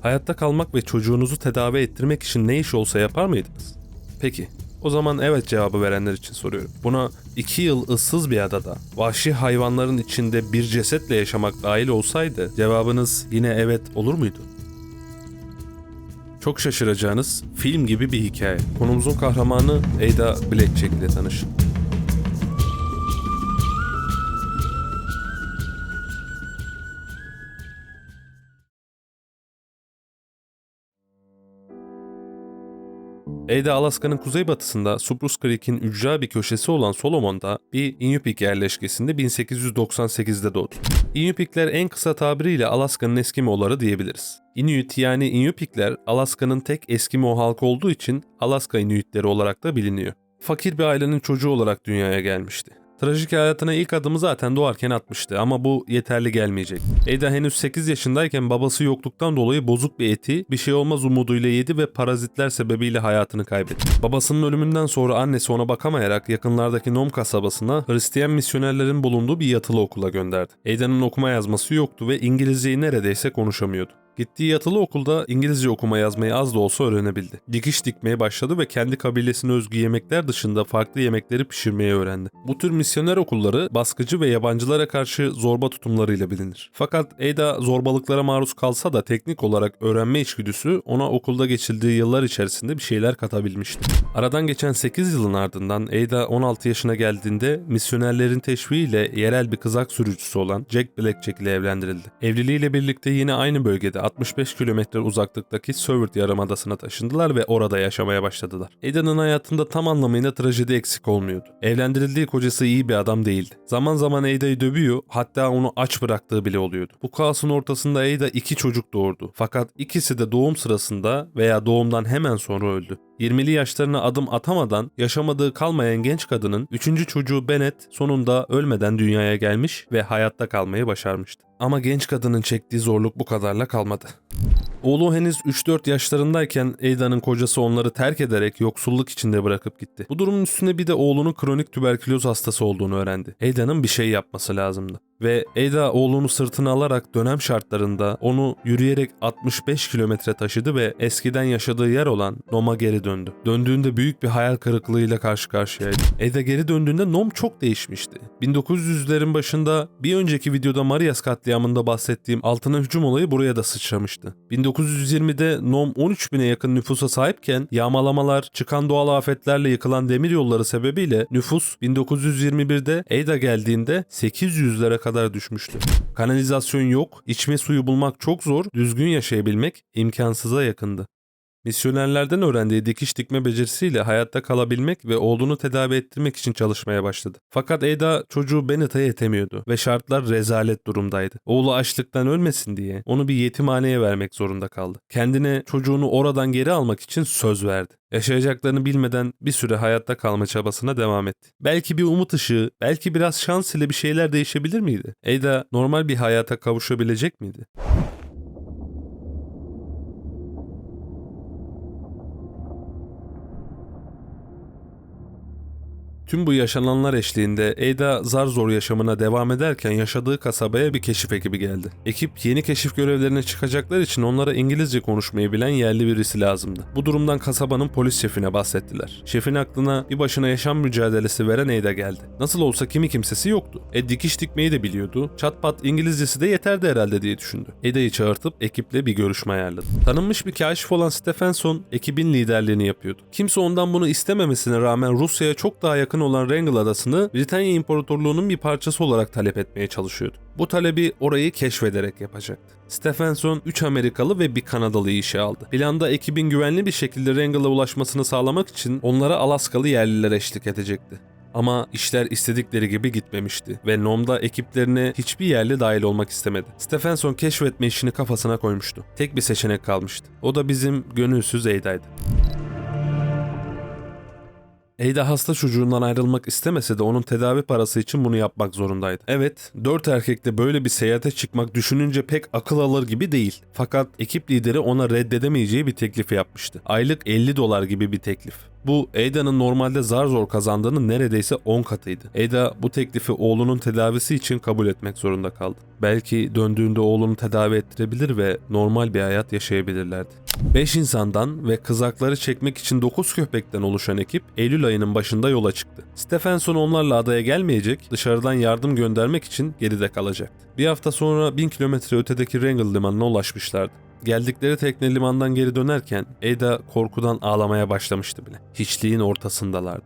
Hayatta kalmak ve çocuğunuzu tedavi ettirmek için ne iş olsa yapar mıydınız? Peki, o zaman evet cevabı verenler için soruyorum. Buna 2 yıl ıssız bir adada, vahşi hayvanların içinde bir cesetle yaşamak dahil olsaydı cevabınız yine evet olur muydu? Çok şaşıracağınız film gibi bir hikaye. Konumuzun kahramanı Ada Blackjack ile tanışın. Ada, Alaska'nın kuzeybatısında Spruce Creek'in ücra bir köşesi olan Solomon'da bir Inupiaq yerleşkesinde 1898'de doğdu. Inupiaqler en kısa tabiriyle Alaska'nın Eskimo'ları diyebiliriz. Inuit yani Inupiaqler Alaska'nın tek Eskimo halkı olduğu için Alaska Inuitleri olarak da biliniyor. Fakir bir ailenin çocuğu olarak dünyaya gelmişti. Trajik hayatına ilk adımı zaten doğarken atmıştı ama bu yeterli gelmeyecek. Ada henüz 8 yaşındayken babası yokluktan dolayı bozuk bir eti bir şey olmaz umuduyla yedi ve parazitler sebebiyle hayatını kaybetti. Babasının ölümünden sonra annesi ona bakamayarak yakınlardaki Nome kasabasına Hristiyan misyonerlerin bulunduğu bir yatılı okula gönderdi. Ada'nın okuma yazması yoktu ve İngilizceyi neredeyse konuşamıyordu. Gittiği yatılı okulda İngilizce okuma yazmayı az da olsa öğrenebildi. Dikiş dikmeye başladı ve kendi kabilesine özgü yemekler dışında farklı yemekleri pişirmeyi öğrendi. Bu tür misyoner okulları baskıcı ve yabancılara karşı zorba tutumlarıyla bilinir. Fakat Ada zorbalıklara maruz kalsa da teknik olarak öğrenme içgüdüsü ona okulda geçirdiği yıllar içerisinde bir şeyler katabilmişti. Aradan geçen 8 yılın ardından Ada 16 yaşına geldiğinde misyonerlerin teşviğiyle yerel bir kızak sürücüsü olan Jack Blackjack ile evlendirildi. Evliliğiyle birlikte yine aynı bölgede 65 kilometre uzaklıktaki Seward Yarımadası'na taşındılar ve orada yaşamaya başladılar. Ada'nın hayatında tam anlamıyla trajedi eksik olmuyordu. Evlendirildiği kocası iyi bir adam değildi. Zaman zaman Ada'yı dövüyor, hatta onu aç bıraktığı bile oluyordu. Bu kaosun ortasında Ada 2 çocuk doğurdu. Fakat ikisi de doğum sırasında veya doğumdan hemen sonra öldü. 20'li yaşlarına adım atamadan yaşamadığı kalmayan genç kadının 3. çocuğu Bennett sonunda ölmeden dünyaya gelmiş ve hayatta kalmayı başarmıştı. Ama genç kadının çektiği zorluk bu kadarla kalmadı. Oğlu henüz 3-4 yaşlarındayken Ada'nın kocası onları terk ederek yoksulluk içinde bırakıp gitti. Bu durumun üstüne bir de oğlunun kronik tüberküloz hastası olduğunu öğrendi. Ada'nın bir şey yapması lazımdı. Ve Ada oğlunu sırtına alarak dönem şartlarında onu yürüyerek 65 kilometre taşıdı ve eskiden yaşadığı yer olan Nome'a geri döndü. Döndüğünde büyük bir hayal kırıklığıyla karşı karşıyaydı. Ada geri döndüğünde Nome çok değişmişti. 1900'lerin başında bir önceki videoda Marias katliamında bahsettiğim altına hücum olayı buraya da sıçramıştı. 1920'de Nome 13.000'e yakın nüfusa sahipken yağmalamalar, çıkan doğal afetlerle yıkılan demiryolları sebebiyle nüfus 1921'de Ada geldiğinde 800'lere kadar düşmüştü. Kanalizasyon yok, içme suyu bulmak çok zor, düzgün yaşayabilmek imkansıza yakındı. Misyonerlerden öğrendiği dikiş dikme becerisiyle hayatta kalabilmek ve oğlunu tedavi ettirmek için çalışmaya başladı. Fakat Ada çocuğu Bennett'a yetemiyordu ve şartlar rezalet durumdaydı. Oğlu açlıktan ölmesin diye onu bir yetimhaneye vermek zorunda kaldı. Kendine çocuğunu oradan geri almak için söz verdi. Yaşayacaklarını bilmeden bir süre hayatta kalma çabasına devam etti. Belki bir umut ışığı, belki biraz şans ile bir şeyler değişebilir miydi? Ada normal bir hayata kavuşabilecek miydi? Tüm bu yaşananlar eşliğinde Ada zar zor yaşamına devam ederken yaşadığı kasabaya bir keşif ekibi geldi. Ekip yeni keşif görevlerine çıkacaklar için onlara İngilizce konuşmayı bilen yerli birisi lazımdı. Bu durumdan kasabanın polis şefine bahsettiler. Şefin aklına bir başına yaşam mücadelesi veren Ada geldi. Nasıl olsa kimi kimsesi yoktu. Dikiş dikmeyi de biliyordu. Çat pat İngilizcesi de yeterdi herhalde diye düşündü. Ada'yı çağırtıp ekiple bir görüşme ayarladı. Tanınmış bir kaşif olan Stephenson ekibin liderliğini yapıyordu. Kimse ondan bunu istememesine rağmen Rusya'ya çok daha yakın olan Wrangel Adası'nı Britanya İmparatorluğu'nun bir parçası olarak talep etmeye çalışıyordu. Bu talebi orayı keşfederek yapacaktı. Stephenson 3 Amerikalı ve bir Kanadalı'yı işe aldı. Planda ekibin güvenli bir şekilde Wrangel'a ulaşmasını sağlamak için onlara Alaskalı yerliler eşlik edecekti. Ama işler istedikleri gibi gitmemişti ve Nome'da ekiplerine hiçbir yerli dahil olmak istemedi. Stephenson keşfetme işini kafasına koymuştu. Tek bir seçenek kalmıştı. O da bizim gönülsüz Ada'ydı. Ada hasta çocuğundan ayrılmak istemese de onun tedavi parası için bunu yapmak zorundaydı. Evet, 4 erkekle böyle bir seyahate çıkmak düşününce pek akıl alır gibi değil. Fakat ekip lideri ona reddedemeyeceği bir teklifi yapmıştı. Aylık $50 gibi bir teklif. Bu Ada'nın normalde zar zor kazandığının neredeyse 10 katıydı. Ada bu teklifi oğlunun tedavisi için kabul etmek zorunda kaldı. Belki döndüğünde oğlunu tedavi ettirebilir ve normal bir hayat yaşayabilirlerdi. 5 insandan ve kızakları çekmek için 9 köpekten oluşan ekip Eylül ayının başında yola çıktı. Stephenson onlarla adaya gelmeyecek, dışarıdan yardım göndermek için geride kalacaktı. Bir hafta sonra 1000 kilometre ötedeki Wrangell limanına ulaşmışlardı. Geldikleri tekne limandan geri dönerken Ada korkudan ağlamaya başlamıştı bile. Hiçliğin ortasındalardı.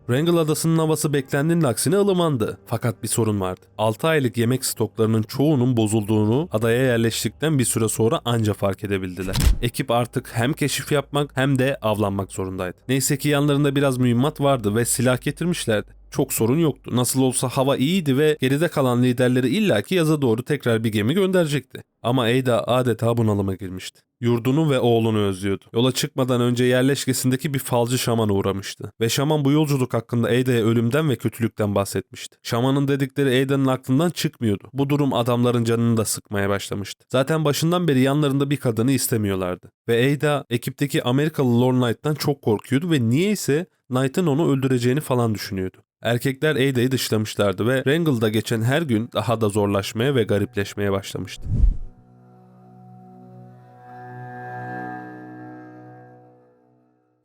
Wrangell adasının havası beklendiğinin aksine ılımandı. Fakat bir sorun vardı. 6 aylık yemek stoklarının çoğunun bozulduğunu adaya yerleştikten bir süre sonra anca fark edebildiler. Ekip artık hem keşif yapmak hem de avlanmak zorundaydı. Neyse ki yanlarında biraz mühimmat vardı ve silah getirmişlerdi. Çok sorun yoktu. Nasıl olsa hava iyiydi ve geride kalan liderleri illaki yaza doğru tekrar bir gemi gönderecekti. Ama Ada adeta bunalıma girmişti. Yurdunu ve oğlunu özlüyordu. Yola çıkmadan önce yerleşkesindeki bir falcı şamana uğramıştı. Ve şaman bu yolculuk hakkında Ada'ya ölümden ve kötülükten bahsetmişti. Şamanın dedikleri Ada'nın aklından çıkmıyordu. Bu durum adamların canını da sıkmaya başlamıştı. Zaten başından beri yanlarında bir kadını istemiyorlardı. Ve Ada ekipteki Amerikalı Lord Knight'tan çok korkuyordu ve niyeyse Knight'ın onu öldüreceğini falan düşünüyordu. Erkekler Ada'yı dışlamışlardı ve Wrangell'da geçen her gün daha da zorlaşmaya ve garipleşmeye başlamıştı.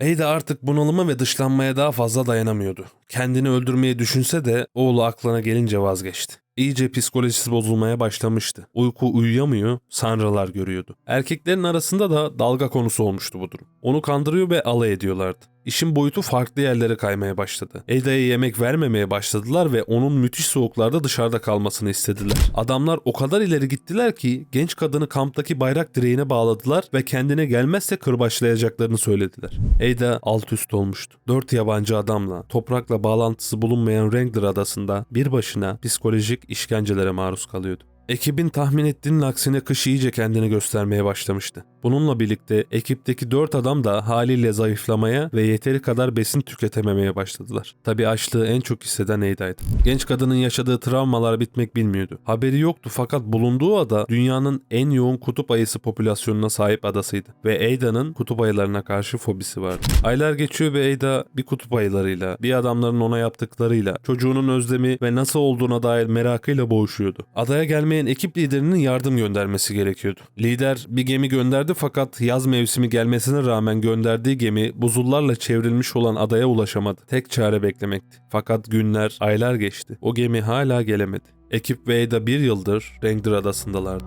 Ada artık bunalıma ve dışlanmaya daha fazla dayanamıyordu. Kendini öldürmeyi düşünse de oğlu aklına gelince vazgeçti. İyice psikolojisi bozulmaya başlamıştı. Uyku uyuyamıyor, sanrılar görüyordu. Erkeklerin arasında da dalga konusu olmuştu bu durum. Onu kandırıyor ve alay ediyorlardı. İşin boyutu farklı yerlere kaymaya başladı. Ada'ya yemek vermemeye başladılar ve onun müthiş soğuklarda dışarıda kalmasını istediler. Adamlar o kadar ileri gittiler ki genç kadını kamptaki bayrak direğine bağladılar ve kendine gelmezse kırbaçlayacaklarını söylediler. Ada alt üst olmuştu. 4 yabancı adamla, toprakla bağlantısı bulunmayan Wrangell adasında bir başına psikolojik işkencelere maruz kalıyordu. Ekibin tahmin ettiğinin aksine kış iyice kendini göstermeye başlamıştı. Bununla birlikte ekipteki 4 adam da haliyle zayıflamaya ve yeteri kadar besin tüketememeye başladılar. Tabii açlığı en çok hisseden Ada'ydı. Genç kadının yaşadığı travmalar bitmek bilmiyordu. Haberi yoktu fakat bulunduğu ada dünyanın en yoğun kutup ayısı popülasyonuna sahip adasıydı. Ve Ada'nın kutup ayılarına karşı fobisi vardı. Aylar geçiyor ve Ada bir kutup ayılarıyla, bir adamların ona yaptıklarıyla, çocuğunun özlemi ve nasıl olduğuna dair merakıyla boğuşuyordu. Adaya gelmeyen ekip liderinin yardım göndermesi gerekiyordu. Lider bir gemi gönderdi fakat yaz mevsimi gelmesine rağmen gönderdiği gemi buzullarla çevrilmiş olan adaya ulaşamadı. Tek çare beklemekti. Fakat günler, aylar geçti. O gemi hala gelemedi. Ekip ve Ada bir yıldır Wrangell adasındalardı.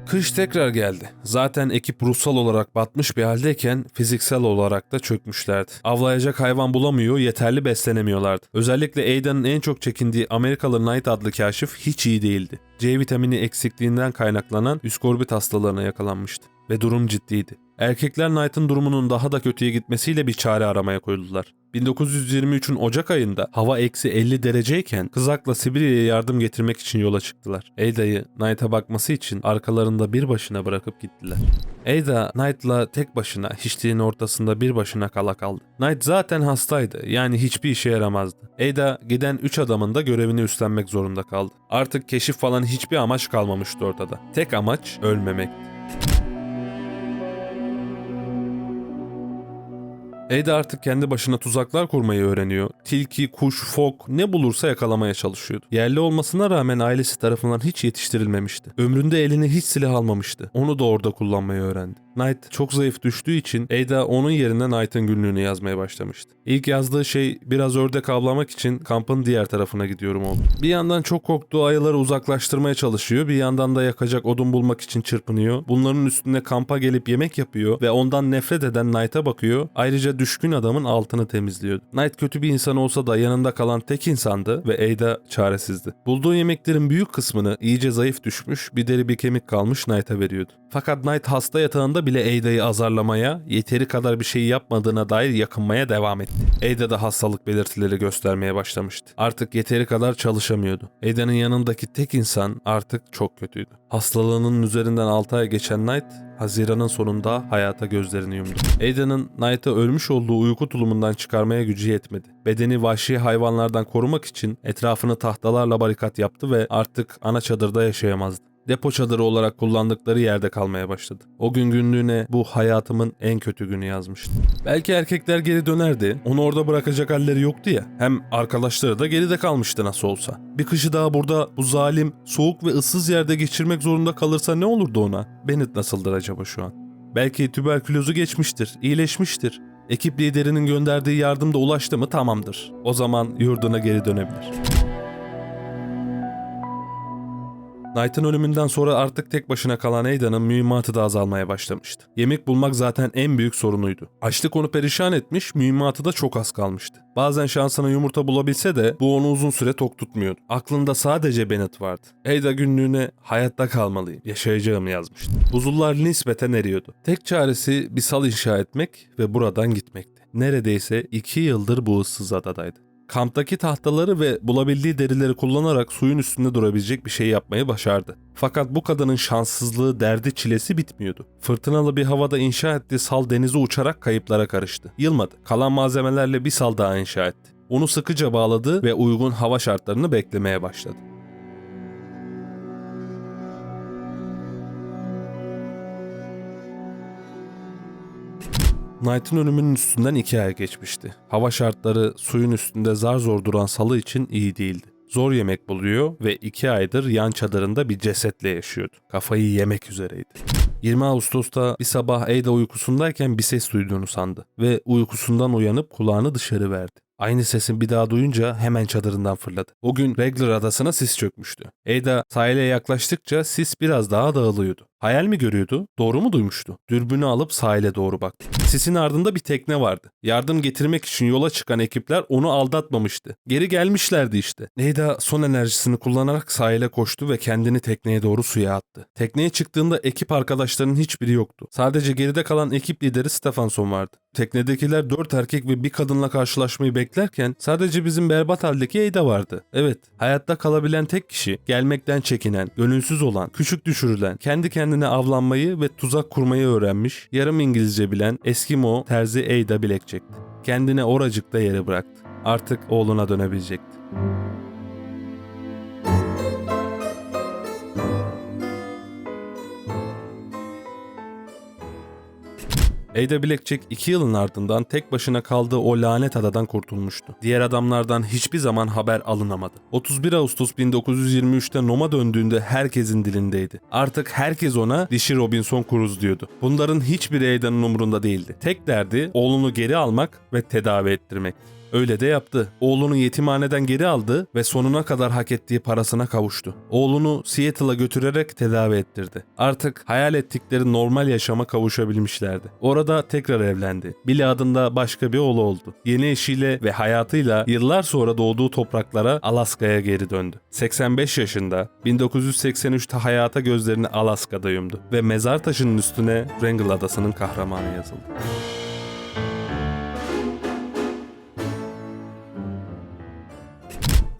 Kış tekrar geldi. Zaten ekip ruhsal olarak batmış bir haldeyken fiziksel olarak da çökmüşlerdi. Avlayacak hayvan bulamıyor, yeterli beslenemiyorlardı. Özellikle Ada'nın en çok çekindiği Amerikalı Knight adlı kaşif hiç iyi değildi. C vitamini eksikliğinden kaynaklanan üskorbit hastalığına yakalanmıştı ve durum ciddiydi. Erkekler Knight'ın durumunun daha da kötüye gitmesiyle bir çare aramaya koyuldular. 1923'ün Ocak ayında hava eksi 50 dereceyken kızakla Sibirya'ya yardım getirmek için yola çıktılar. Ada'yı Knight'a bakması için arkalarında bir başına bırakıp gittiler. Ada Knight'la tek başına hiçliğin ortasında bir başına kala kaldı. Knight zaten hastaydı, yani hiçbir işe yaramazdı. Ada giden 3 adamın da görevini üstlenmek zorunda kaldı. Artık keşif falan hiçbir amaç kalmamıştı ortada. Tek amaç ölmemekti. Ada artık kendi başına tuzaklar kurmayı öğreniyor. Tilki, kuş, fok ne bulursa yakalamaya çalışıyordu. Yerli olmasına rağmen ailesi tarafından hiç yetiştirilmemişti. Ömründe eline hiç silah almamıştı. Onu da orada kullanmayı öğrendi. Knight çok zayıf düştüğü için Ada onun yerine Knight'ın günlüğünü yazmaya başlamıştı. İlk yazdığı şey biraz ördek avlamak için kampın diğer tarafına gidiyorum oldu. Bir yandan çok korktuğu ayıları uzaklaştırmaya çalışıyor, bir yandan da yakacak odun bulmak için çırpınıyor. Bunların üstüne kampa gelip yemek yapıyor ve ondan nefret eden Knight'a bakıyor. Ayrıca düşkün adamın altını temizliyordu. Knight kötü bir insan olsa da yanında kalan tek insandı ve Ada çaresizdi. Bulduğu yemeklerin büyük kısmını iyice zayıf düşmüş, bir deri bir kemik kalmış Knight'a veriyordu. Fakat Knight hasta yatağında bile Ada'yı azarlamaya, yeteri kadar bir şey yapmadığına dair yakınmaya devam etti. Ada da hastalık belirtileri göstermeye başlamıştı. Artık yeteri kadar çalışamıyordu. Ada'nın yanındaki tek insan artık çok kötüydü. Hastalığının üzerinden 6 ay geçen Knight, Haziran'ın sonunda hayata gözlerini yumdu. Ada'nın Knight'ı ölmüş olduğu uyku tulumundan çıkarmaya gücü yetmedi. Bedeni vahşi hayvanlardan korumak için etrafını tahtalarla barikat yaptı ve artık ana çadırda yaşayamazdı. Depo çadırı olarak kullandıkları yerde kalmaya başladı. O gün günlüğüne bu hayatımın en kötü günü yazmıştı. Belki erkekler geri dönerdi. Onu orada bırakacak halleri yoktu ya. Hem arkadaşları da geride kalmıştı nasıl olsa. Bir kışı daha burada bu zalim, soğuk ve ıssız yerde geçirmek zorunda kalırsa ne olurdu ona? Bennett nasıldır acaba şu an? Belki tüberkülozu geçmiştir, iyileşmiştir. Ekip liderinin gönderdiği yardım da ulaştı mı tamamdır. O zaman yurduna geri dönebilir. Knight'ın ölümünden sonra artık tek başına kalan Ada'nın mühimmatı da azalmaya başlamıştı. Yemek bulmak zaten en büyük sorunuydu. Açlık onu perişan etmiş, mühimmatı da çok az kalmıştı. Bazen şansına yumurta bulabilse de bu onu uzun süre tok tutmuyordu. Aklında sadece Bennett vardı. Ada günlüğüne hayatta kalmalıyım, yaşayacağım yazmıştı. Buzullar nispeten eriyordu. Tek çaresi bir sal inşa etmek ve buradan gitmekti. Neredeyse 2 yıldır bu ıssız adadaydı. Kamptaki tahtaları ve bulabildiği derileri kullanarak suyun üstünde durabilecek bir şey yapmayı başardı. Fakat bu kadının şanssızlığı, derdi, çilesi bitmiyordu. Fırtınalı bir havada inşa ettiği sal denize uçarak kayıplara karıştı. Yılmadı. Kalan malzemelerle bir sal daha inşa etti. Onu sıkıca bağladı ve uygun hava şartlarını beklemeye başladı. Knight'ın ölümünün üstünden 2 ay geçmişti. Hava şartları suyun üstünde zar zor duran salı için iyi değildi. Zor yemek buluyor ve 2 aydır yan çadırında bir cesetle yaşıyordu. Kafayı yemek üzereydi. 20 Ağustos'ta bir sabah Ada uykusundayken bir ses duyduğunu sandı ve uykusundan uyanıp kulağını dışarı verdi. Aynı sesi bir daha duyunca hemen çadırından fırladı. O gün Regler adasına sis çökmüştü. Ada sahile yaklaştıkça sis biraz daha dağılıyordu. Hayal mi görüyordu? Doğru mu duymuştu? Dürbünü alıp sahile doğru baktı. Sisin ardında bir tekne vardı. Yardım getirmek için yola çıkan ekipler onu aldatmamıştı. Geri gelmişlerdi işte. Ada son enerjisini kullanarak sahile koştu ve kendini tekneye doğru suya attı. Tekneye çıktığında ekip arkadaşlarının hiçbiri yoktu. Sadece geride kalan ekip lideri Stefansson vardı. Teknedekiler 4 erkek ve bir kadınla karşılaşmayı beklerken sadece bizim berbat haldeki Ada vardı. Evet, hayatta kalabilen tek kişi, gelmekten çekinen, gönülsüz olan, küçük düşürülen, kendi kendine avlanmayı ve tuzak kurmayı öğrenmiş, yarım İngilizce bilen Eskimo terzi Ada Blackjack'ti. Kendine oracıkta yere bıraktı. Artık oğluna dönebilecekti. Ada Blackjack 2 yılın ardından tek başına kaldığı o lanet adadan kurtulmuştu. Diğer adamlardan hiçbir zaman haber alınamadı. 31 Ağustos 1923'te Nom'a döndüğünde herkesin dilindeydi. Artık herkes ona dişi Robinson Crusoe diyordu. Bunların hiçbiri Ada'nın umurunda değildi. Tek derdi oğlunu geri almak ve tedavi ettirmek. Öyle de yaptı. Oğlunu yetimhaneden geri aldı ve sonuna kadar hak ettiği parasına kavuştu. Oğlunu Seattle'a götürerek tedavi ettirdi. Artık hayal ettikleri normal yaşama kavuşabilmişlerdi. Orada tekrar evlendi. Billy adında başka bir oğlu oldu. Yeni eşiyle ve hayatıyla yıllar sonra doğduğu topraklara Alaska'ya geri döndü. 85 yaşında 1983'te hayata gözlerini Alaska'da yumdu ve mezar taşının üstüne Wrangell Adası'nın kahramanı yazıldı.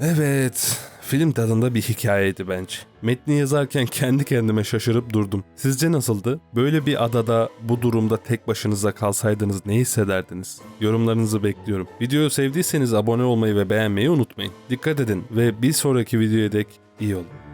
Evet, film tadında bir hikayeydi bence. Metni yazarken kendi kendime şaşırıp durdum. Sizce nasıldı? Böyle bir adada bu durumda tek başınıza kalsaydınız ne hissederdiniz? Yorumlarınızı bekliyorum. Videoyu sevdiyseniz abone olmayı ve beğenmeyi unutmayın. Dikkat edin ve bir sonraki videoya dek iyi olun.